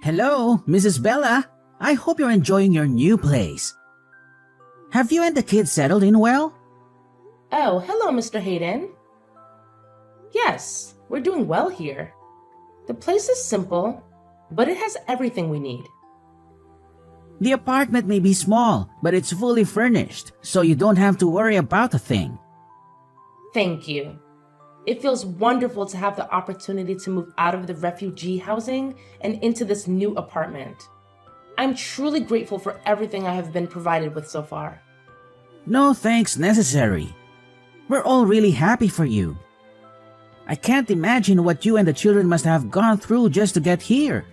Hello, Mrs. Bella. I hope you're enjoying your new place. Have you and the kids settled in well? Oh, hello, Mr. Hayden. Yes, we're doing well here. The place is simple, but it has everything we need. The apartment may be small, but it's fully furnished, so you don't have to worry about a thing. Thank you. It feels wonderful to have the opportunity to move out of the refugee housing and into this new apartment. I'm truly grateful for everything I have been provided with so far. No thanks necessary. We're all really happy for you. I can't imagine what you and the children must have gone through just to get here.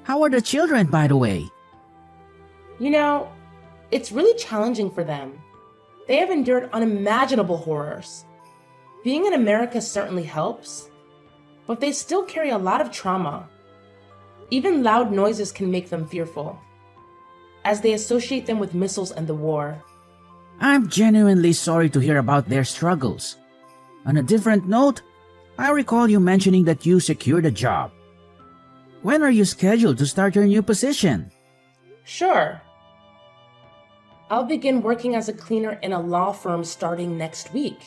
How are the children, by the way? You know, it's really challenging for them. They have endured unimaginable horrors. Being in America certainly helps, but they still carry a lot of trauma. Even loud noises can make them fearful, as they associate them with missiles and the war. I'm genuinely sorry to hear about their struggles. On a different note, I recall you mentioning that you secured a job. When are you scheduled to start your new position? Sure. I'll begin working as a cleaner in a law firm starting next week.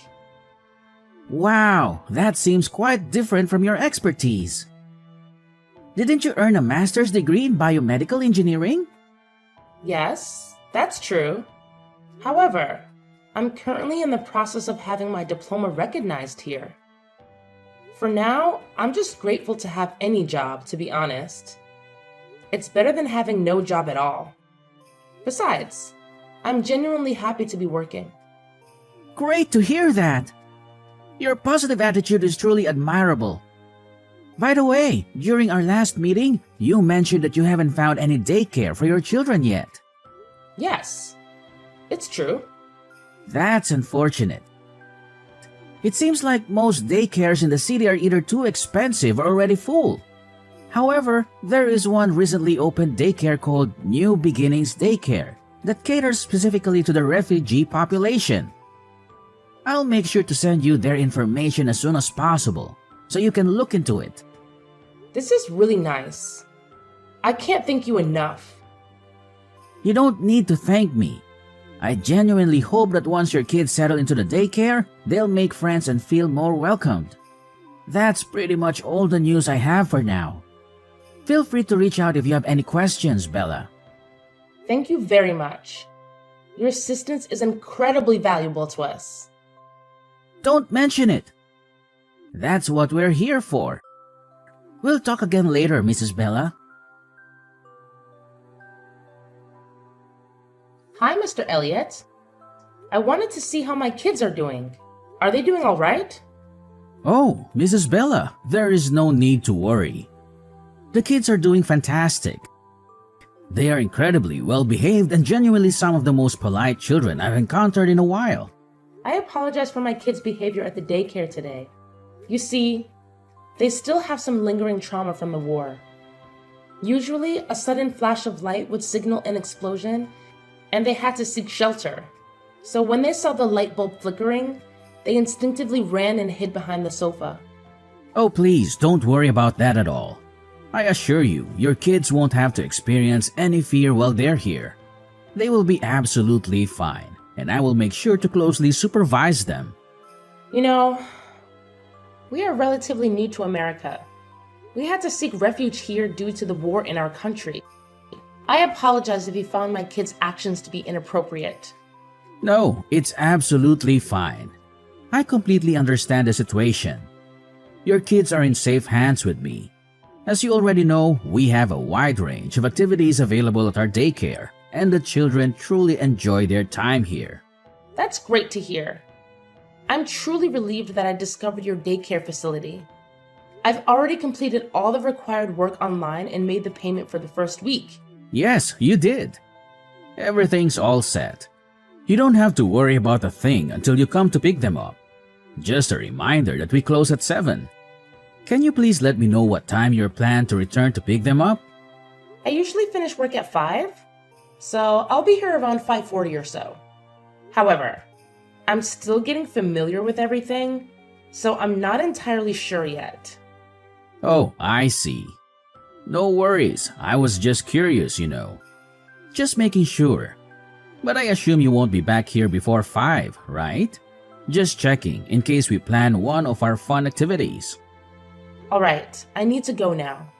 Wow, that seems quite different from your expertise. Didn't you earn a master's degree in biomedical engineering? Yes, that's true. However, I'm currently in the process of having my diploma recognized here. For now, I'm just grateful to have any job, to be honest. It's better than having no job at all. Besides, I'm genuinely happy to be working. Great to hear that. Your positive attitude is truly admirable. By the way, during our last meeting, you mentioned that you haven't found any daycare for your children yet. Yes, it's true. That's unfortunate. It seems like most daycares in the city are either too expensive or already full. However, there is one recently opened daycare called New Beginnings Daycare that caters specifically to the refugee population. I'll make sure to send you their information as soon as possible, so you can look into it. This is really nice. I can't thank you enough. You don't need to thank me. I genuinely hope that once your kids settle into the daycare, they'll make friends and feel more welcomed. That's pretty much all the news I have for now. Feel free to reach out if you have any questions, Bella. Thank you very much. Your assistance is incredibly valuable to us. Don't mention it. That's what we're here for. We'll talk again later, Mrs. Bella. Hi, Mr. Elliott. I wanted to see how my kids are doing. Are they doing all right? Oh, Mrs. Bella, there is no need to worry. The kids are doing fantastic. They are incredibly well behaved and genuinely some of the most polite children I've encountered in a while. I apologize for my kids' behavior at the daycare today. You see, they still have some lingering trauma from the war. Usually, a sudden flash of light would signal an explosion, and they had to seek shelter. So when they saw the light bulb flickering, they instinctively ran and hid behind the sofa. Oh, please, don't worry about that at all. I assure you, your kids won't have to experience any fear while they're here. They will be absolutely fine, and I will make sure to closely supervise them. You know, we are relatively new to America. We had to seek refuge here due to the war in our country. I apologize if you found my kids' actions to be inappropriate. No, it's absolutely fine. I completely understand the situation. Your kids are in safe hands with me. As you already know, we have a wide range of activities available at our daycare, and the children truly enjoy their time here. That's great to hear. I'm truly relieved that I discovered your daycare facility. I've already completed all the required work online and made the payment for the first week. Yes, you did. Everything's all set. You don't have to worry about a thing until you come to pick them up. Just a reminder that we close at 7. Can you please let me know what time you're planned to return to pick them up? I usually finish work at 5, so I'll be here around 5:40 or so. However, I'm still getting familiar with everything, so I'm not entirely sure yet. Oh, I see. No worries, I was just curious, you know. Just making sure. But I assume you won't be back here before 5, right? Just checking in case we plan one of our fun activities. Alright, I need to go now.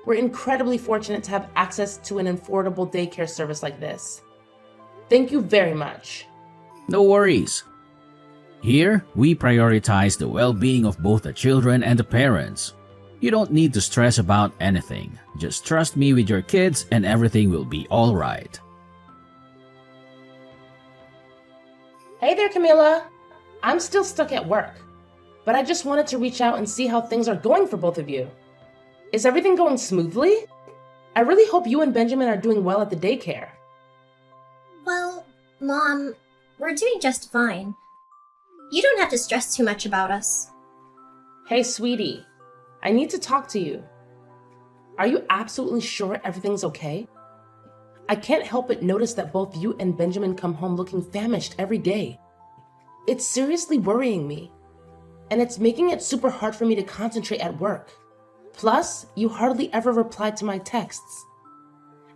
We're incredibly fortunate to have access to an affordable daycare service like this. Thank you very much. No worries. Here, we prioritize the well-being of both the children and the parents. You don't need to stress about anything. Just trust me with your kids and everything will be alright. Hey there, Camila. I'm still stuck at work, but I just wanted to reach out and see how things are going for both of you. Is everything going smoothly? I really hope you and Benjamin are doing well at the daycare. Well, Mom, we're doing just fine. You don't have to stress too much about us. Hey, sweetie, I need to talk to you. Are you absolutely sure everything's okay? I can't help but notice that both you and Benjamin come home looking famished every day. It's seriously worrying me, and it's making it super hard for me to concentrate at work. Plus, you hardly ever reply to my texts.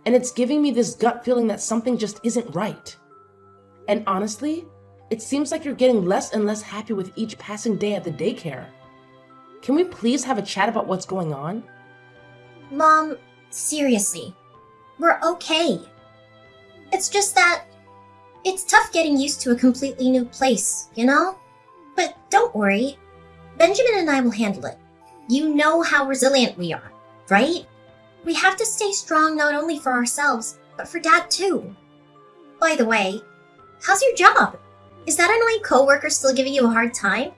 And it's giving me this gut feeling that something just isn't right. And honestly, it seems like you're getting less and less happy with each passing day at the daycare. Can we please have a chat about what's going on? Mom, seriously, we're okay. It's just that it's tough getting used to a completely new place, you know? But don't worry, Benjamin and I will handle it. You know how resilient we are, right? We have to stay strong not only for ourselves, but for Dad too. By the way, how's your job? Is that annoying coworker still giving you a hard time?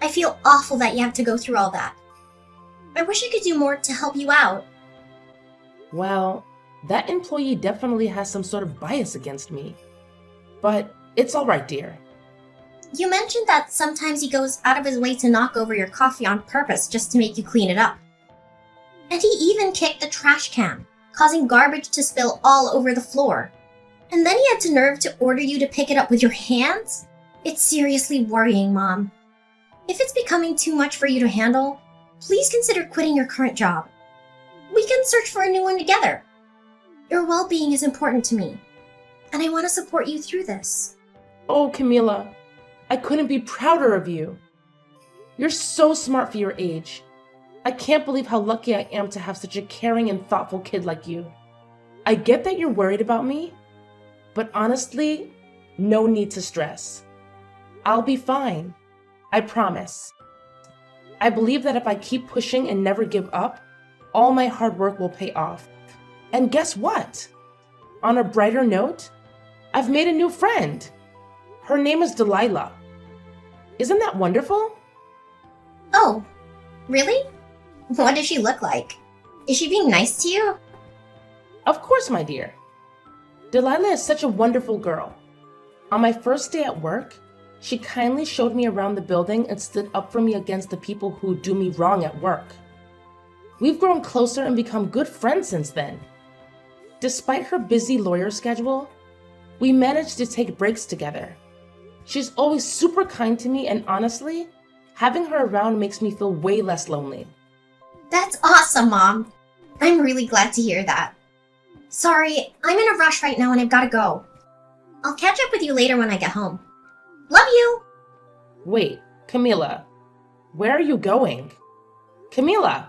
I feel awful that you have to go through all that. I wish I could do more to help you out. Well, that employee definitely has some sort of bias against me. But it's alright, dear. You mentioned that sometimes he goes out of his way to knock over your coffee on purpose just to make you clean it up. And he even kicked the trash can, causing garbage to spill all over the floor. And then he had the nerve to order you to pick it up with your hands? It's seriously worrying, Mom. If it's becoming too much for you to handle, please consider quitting your current job. We can search for a new one together. Your well-being is important to me, and I want to support you through this. Oh, Camila, I couldn't be prouder of you. You're so smart for your age. I can't believe how lucky I am to have such a caring and thoughtful kid like you. I get that you're worried about me, but honestly, no need to stress. I'll be fine. I promise. I believe that if I keep pushing and never give up, all my hard work will pay off. And guess what? On a brighter note, I've made a new friend. Her name is Delilah. Isn't that wonderful? Oh, really? What does she look like? Is she being nice to you? Of course, my dear. Delilah is such a wonderful girl. On my first day at work, she kindly showed me around the building and stood up for me against the people who do me wrong at work. We've grown closer and become good friends since then. Despite her busy lawyer schedule, we managed to take breaks together. She's always super kind to me, and honestly, having her around makes me feel way less lonely. That's awesome, Mom. I'm really glad to hear that. Sorry, I'm in a rush right now and I've gotta go. I'll catch up with you later when I get home. Love you! Wait, Camila, where are you going? Camila!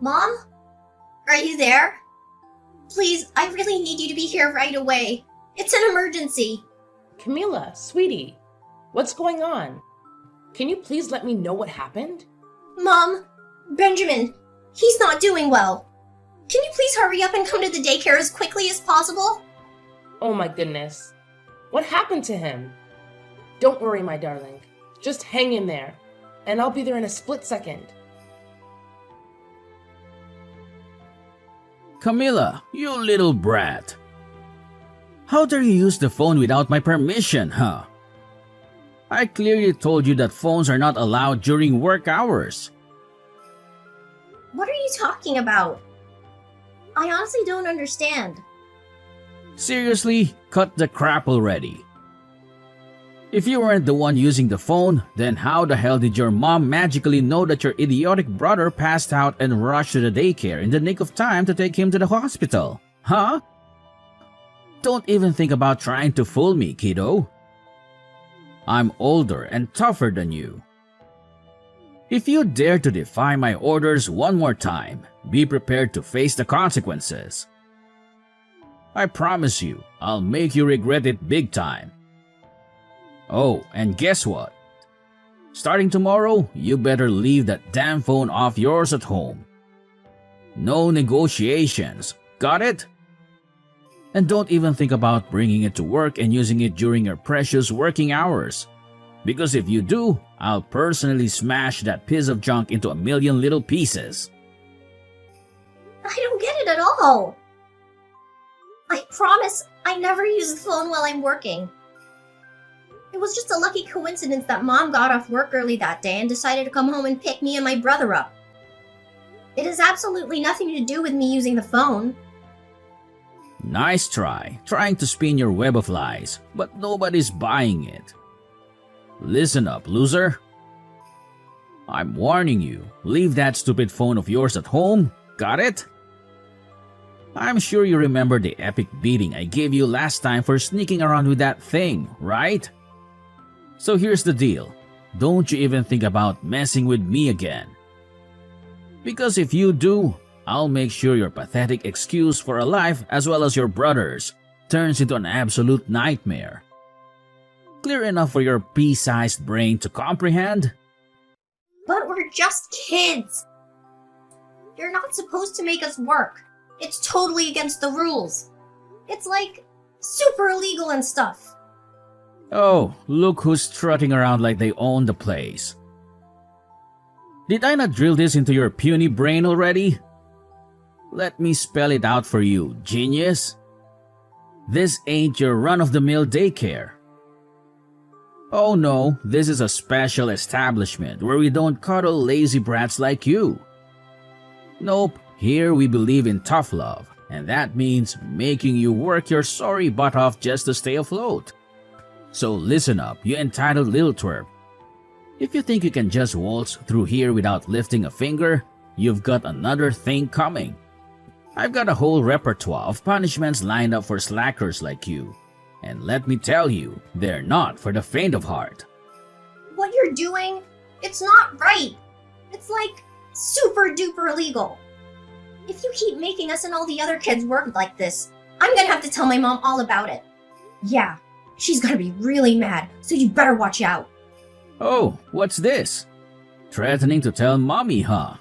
Mom? Are you there? Please, I really need you to be here right away. It's an emergency. Camila, sweetie, what's going on? Can you please let me know what happened? Mom, Benjamin, he's not doing well. Can you please hurry up and come to the daycare as quickly as possible? Oh my goodness. What happened to him? Don't worry, my darling. Just hang in there, and I'll be there in a split second. Camila, you little brat. How dare you use the phone without my permission, huh? I clearly told you that phones are not allowed during work hours. What are you talking about? I honestly don't understand. Seriously, cut the crap already. If you weren't the one using the phone, then how the hell did your mom magically know that your idiotic brother passed out and rushed to the daycare in the nick of time to take him to the hospital? Huh? Don't even think about trying to fool me, kiddo. I'm older and tougher than you. If you dare to defy my orders one more time, be prepared to face the consequences. I promise you, I'll make you regret it big time. Oh, and guess what? Starting tomorrow, you better leave that damn phone off yours at home. No negotiations, got it? And don't even think about bringing it to work and using it during your precious working hours. Because if you do, I'll personally smash that piece of junk into a million little pieces. I don't get it at all. I promise I never use the phone while I'm working. It was just a lucky coincidence that Mom got off work early that day and decided to come home and pick me and my brother up. It has absolutely nothing to do with me using the phone. Nice trying to spin your web of lies, but nobody's buying it. Listen up, loser. I'm warning you, leave that stupid phone of yours at home, got it? I'm sure you remember the epic beating I gave you last time for sneaking around with that thing, right? So here's the deal, don't you even think about messing with me again. Because if you do, I'll make sure your pathetic excuse for a life as well as your brother's turns into an absolute nightmare. Clear enough for your pea-sized brain to comprehend? But we're just kids. You're not supposed to make us work. It's totally against the rules. It's like super illegal and stuff. Oh, look who's strutting around like they own the place. Did I not drill this into your puny brain already? Let me spell it out for you, genius. This ain't your run-of-the-mill daycare. Oh no, this is a special establishment where we don't cuddle lazy brats like you. Nope, here we believe in tough love, and that means making you work your sorry butt off just to stay afloat. So listen up, you entitled little twerp. If you think you can just waltz through here without lifting a finger, you've got another thing coming. I've got a whole repertoire of punishments lined up for slackers like you. And let me tell you, they're not for the faint of heart. What you're doing, it's not right. It's like super duper illegal. If you keep making us and all the other kids work like this, I'm gonna have to tell my mom all about it. Yeah, she's gonna be really mad, so you better watch out. Oh, what's this? Threatening to tell mommy, huh?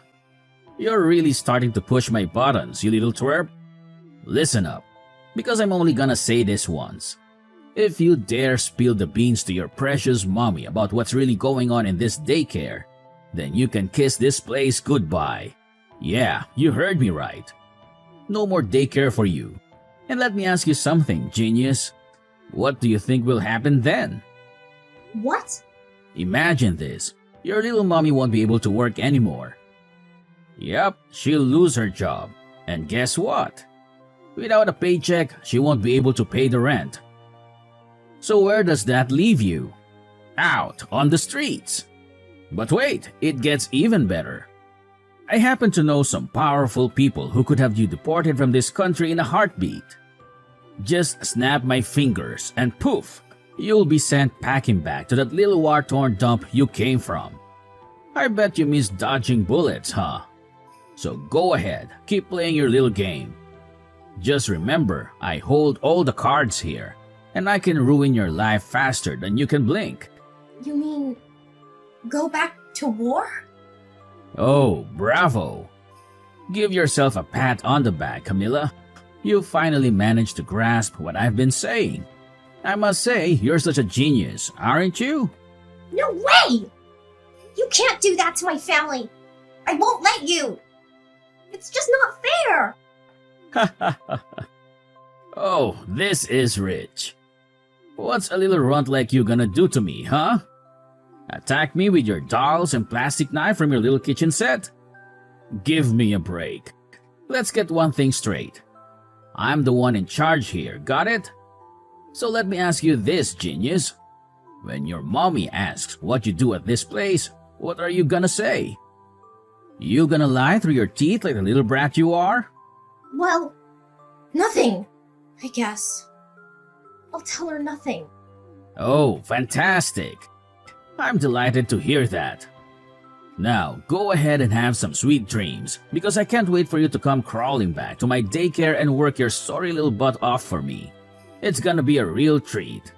You're really starting to push my buttons, you little twerp. Listen up, because I'm only gonna say this once. If you dare spill the beans to your precious mommy about what's really going on in this daycare, then you can kiss this place goodbye. Yeah, you heard me right. No more daycare for you. And let me ask you something, genius. What do you think will happen then? What? Imagine this. Your little mommy won't be able to work anymore. Yep, she'll lose her job. And guess what? Without a paycheck, she won't be able to pay the rent. So where does that leave you? Out on the streets. But wait, it gets even better. I happen to know some powerful people who could have you deported from this country in a heartbeat. Just snap my fingers and poof, you'll be sent packing back to that little war-torn dump you came from. I bet you miss dodging bullets, huh? So go ahead, keep playing your little game. Just remember, I hold all the cards here, and I can ruin your life faster than you can blink. You mean go back to war? Oh, bravo! Give yourself a pat on the back, Camilla. You finally managed to grasp what I've been saying. I must say, you're such a genius, aren't you? No way! You can't do that to my family. I won't let you. It's just not fair. Oh, this is rich. What's a little runt like you gonna do to me, huh? Attack me with your dolls and plastic knife from your little kitchen set? Give me a break. Let's get one thing straight. I'm the one in charge here, got it? So let me ask you this, genius. When your mommy asks what you do at this place, what are you gonna say? You gonna lie through your teeth like the little brat you are? Well, nothing, I guess. I'll tell her nothing. Oh, fantastic. I'm delighted to hear that. Now, go ahead and have some sweet dreams, because I can't wait for you to come crawling back to my daycare and work your sorry little butt off for me. It's gonna be a real treat.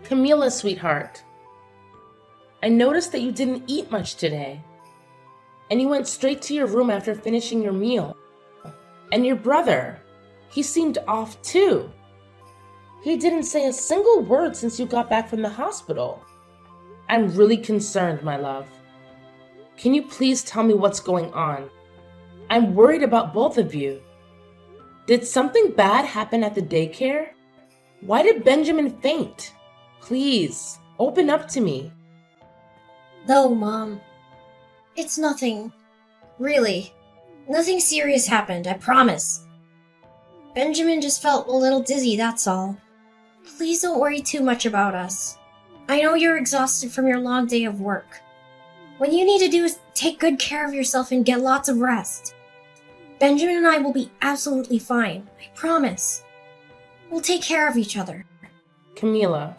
Camila, sweetheart, I noticed that you didn't eat much today, and you went straight to your room after finishing your meal. And your brother, he seemed off too. He didn't say a single word since you got back from the hospital. I'm really concerned, my love. Can you please tell me what's going on? I'm worried about both of you. Did something bad happen at the daycare? Why did Benjamin faint? Please, open up to me. No, Mom. It's nothing. Really. Nothing serious happened, I promise. Benjamin just felt a little dizzy, that's all. Please don't worry too much about us. I know you're exhausted from your long day of work. What you need to do is take good care of yourself and get lots of rest. Benjamin and I will be absolutely fine, I promise. We'll take care of each other. Camila,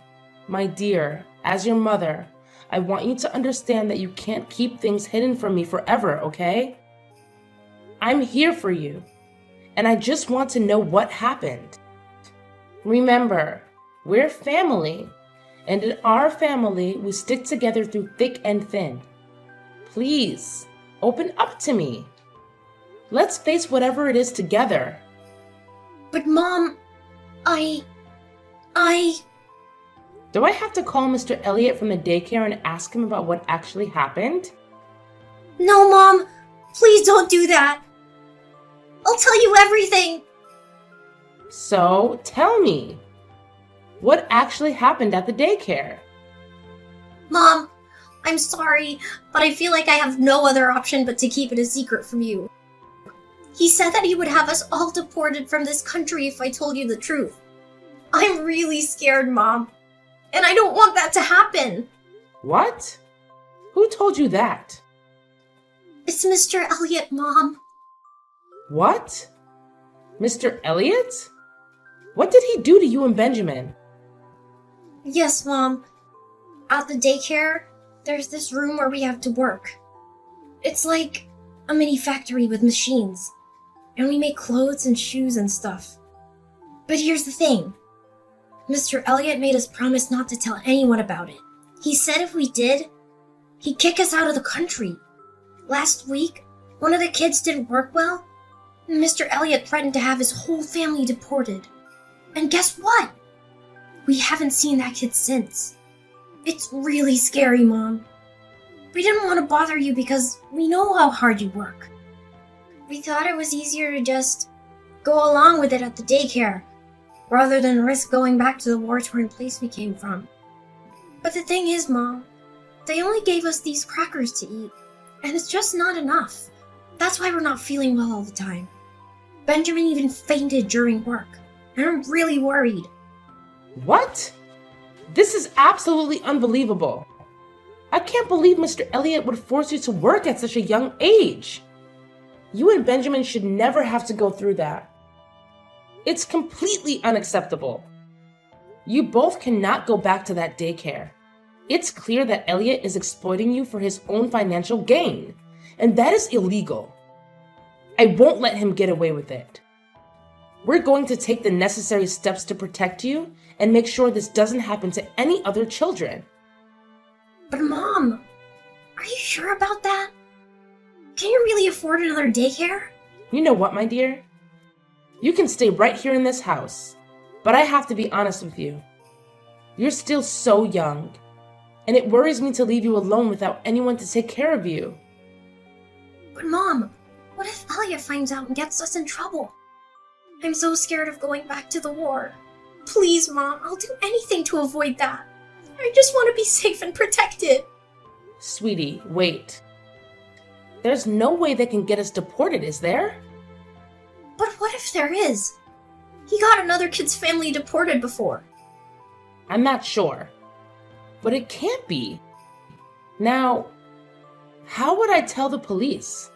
my dear, as your mother, I want you to understand that you can't keep things hidden from me forever, okay? I'm here for you, and I just want to know what happened. Remember, we're family, and in our family, we stick together through thick and thin. Please, open up to me. Let's face whatever it is together. But Mom, I... Do I have to call Mr. Elliot from the daycare and ask him about what actually happened? No, Mom! Please don't do that! I'll tell you everything! So, tell me, what actually happened at the daycare? Mom, I'm sorry, but I feel like I have no other option but to keep it a secret from you. He said that he would have us all deported from this country if I told you the truth. I'm really scared, Mom. And I don't want that to happen. What? Who told you that? It's Mr. Elliot, Mom. What? Mr. Elliot? What did he do to you and Benjamin? Yes, Mom. At the daycare, there's this room where we have to work. It's like a mini factory with machines. And we make clothes and shoes and stuff. But here's the thing. Mr. Elliot made us promise not to tell anyone about it. He said if we did, he'd kick us out of the country. Last week, one of the kids didn't work well, and Mr. Elliot threatened to have his whole family deported. And guess what? We haven't seen that kid since. It's really scary, Mom. We didn't want to bother you because we know how hard you work. We thought it was easier to just go along with it at the daycare, rather than risk going back to the war-torn place we came from. But the thing is, Mom, they only gave us these crackers to eat, and it's just not enough. That's why we're not feeling well all the time. Benjamin even fainted during work, and I'm really worried. What? This is absolutely unbelievable. I can't believe Mr. Elliot would force you to work at such a young age. You and Benjamin should never have to go through that. It's completely unacceptable. You both cannot go back to that daycare. It's clear that Elliot is exploiting you for his own financial gain, and that is illegal. I won't let him get away with it. We're going to take the necessary steps to protect you and make sure this doesn't happen to any other children. But Mom, are you sure about that? Can you really afford another daycare? You know what, my dear? You can stay right here in this house, but I have to be honest with you. You're still so young, and it worries me to leave you alone without anyone to take care of you. But Mom, what if Elliot finds out and gets us in trouble? I'm so scared of going back to the war. Please, Mom, I'll do anything to avoid that. I just want to be safe and protected. Sweetie, wait. There's no way they can get us deported, is there? But what if there is? He got another kid's family deported before. I'm not sure. But it can't be. Now, how would I tell the police?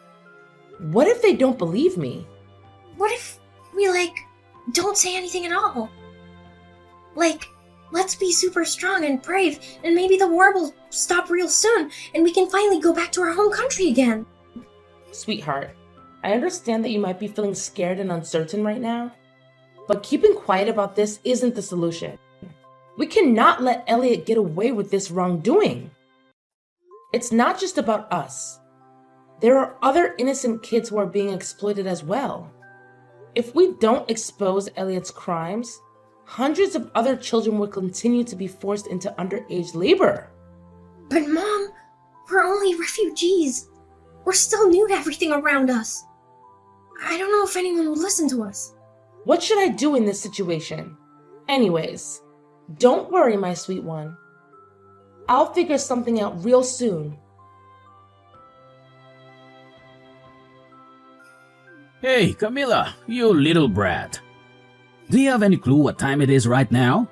What if they don't believe me? What if we, don't say anything at all? Let's be super strong and brave, and maybe the war will stop real soon, and we can finally go back to our home country again. Sweetheart, I understand that you might be feeling scared and uncertain right now, but keeping quiet about this isn't the solution. We cannot let Elliot get away with this wrongdoing. It's not just about us. There are other innocent kids who are being exploited as well. If we don't expose Elliot's crimes, hundreds of other children will continue to be forced into underage labor. But Mom, we're only refugees. We're still new to everything around us. I don't know if anyone will listen to us. What should I do in this situation? Anyways, don't worry, my sweet one. I'll figure something out real soon. Hey, Camila, you little brat. Do you have any clue what time it is right now?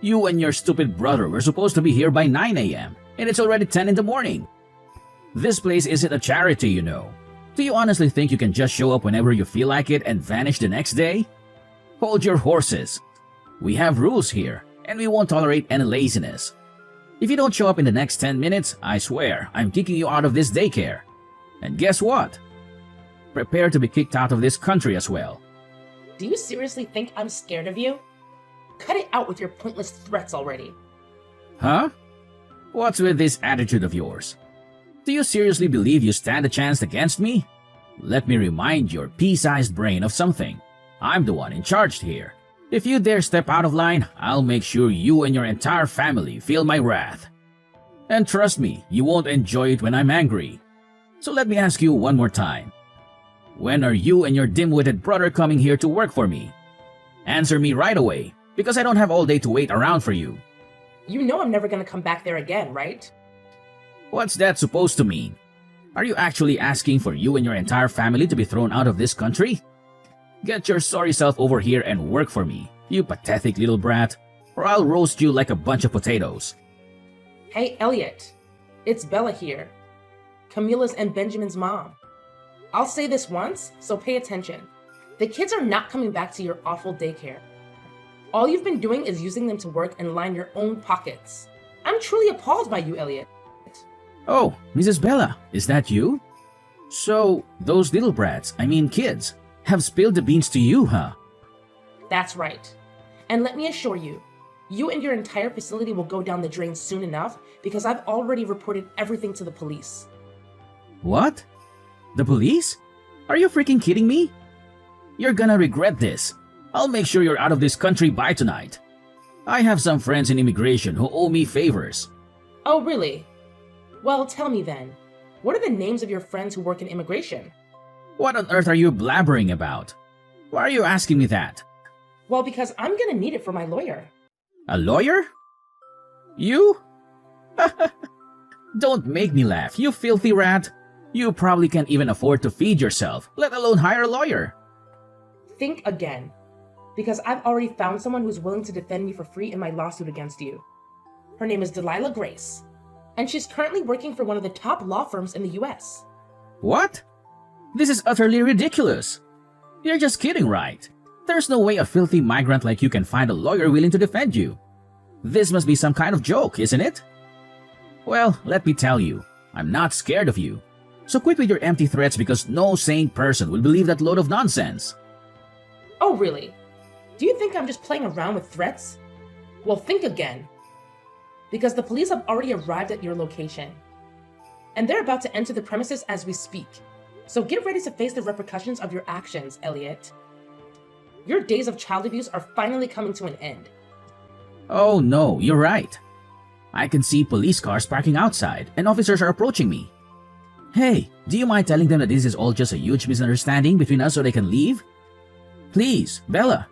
You and your stupid brother were supposed to be here by 9 a.m., and it's already 10 in the morning. This place isn't a charity, you know. Do you honestly think you can just show up whenever you feel like it and vanish the next day? Hold your horses. We have rules here, and we won't tolerate any laziness. If you don't show up in the next 10 minutes, I swear I'm kicking you out of this daycare. And guess what? Prepare to be kicked out of this country as well. Do you seriously think I'm scared of you? Cut it out with your pointless threats already. Huh? What's with this attitude of yours? Do you seriously believe you stand a chance against me? Let me remind your pea-sized brain of something. I'm the one in charge here. If you dare step out of line, I'll make sure you and your entire family feel my wrath. And trust me, you won't enjoy it when I'm angry. So let me ask you one more time. When are you and your dim-witted brother coming here to work for me? Answer me right away, because I don't have all day to wait around for you. You know I'm never gonna come back there again, right? What's that supposed to mean? Are you actually asking for you and your entire family to be thrown out of this country? Get your sorry self over here and work for me, you pathetic little brat, or I'll roast you like a bunch of potatoes. Hey, Elliot. It's Bella here. Camila's and Benjamin's mom. I'll say this once, so pay attention. The kids are not coming back to your awful daycare. All you've been doing is using them to work and line your own pockets. I'm truly appalled by you, Elliot. Oh, Mrs. Bella, is that you? So, those little brats, kids, have spilled the beans to you, huh? That's right. And let me assure you, you and your entire facility will go down the drain soon enough because I've already reported everything to the police. What? The police? Are you freaking kidding me? You're gonna regret this. I'll make sure you're out of this country by tonight. I have some friends in immigration who owe me favors. Oh, really? Well, tell me then, what are the names of your friends who work in immigration? What on earth are you blabbering about? Why are you asking me that? Well, because I'm gonna need it for my lawyer. A lawyer? You? Don't make me laugh, you filthy rat. You probably can't even afford to feed yourself, let alone hire a lawyer. Think again, because I've already found someone who's willing to defend me for free in my lawsuit against you. Her name is Delilah Grace, and she's currently working for one of the top law firms in the US. What? This is utterly ridiculous. You're just kidding, right? There's no way a filthy migrant like you can find a lawyer willing to defend you. This must be some kind of joke, isn't it? Well, let me tell you, I'm not scared of you. So quit with your empty threats because no sane person will believe that load of nonsense. Oh, really? Do you think I'm just playing around with threats? Well, think again. Because the police have already arrived at your location. And they're about to enter the premises as we speak. So get ready to face the repercussions of your actions, Elliot. Your days of child abuse are finally coming to an end. Oh no, you're right. I can see police cars parking outside and officers are approaching me. Hey, do you mind telling them that this is all just a huge misunderstanding between us so they can leave? Please, Bella.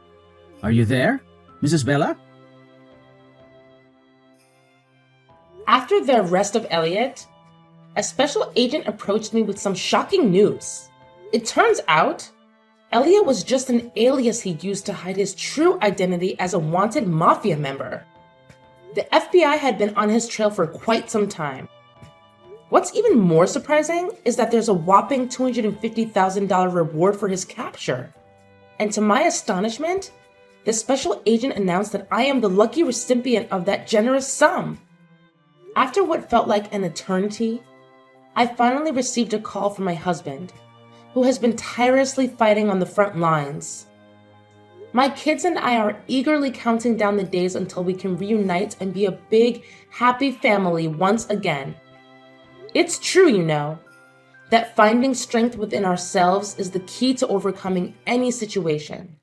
Are you there? Mrs. Bella? After the arrest of Elliot, a special agent approached me with some shocking news. It turns out, Elliot was just an alias he used to hide his true identity as a wanted mafia member. The FBI had been on his trail for quite some time. What's even more surprising is that there's a whopping $250,000 reward for his capture. And to my astonishment, the special agent announced that I am the lucky recipient of that generous sum. After what felt like an eternity, I finally received a call from my husband, who has been tirelessly fighting on the front lines. My kids and I are eagerly counting down the days until we can reunite and be a big, happy family once again. It's true, you know, that finding strength within ourselves is the key to overcoming any situation.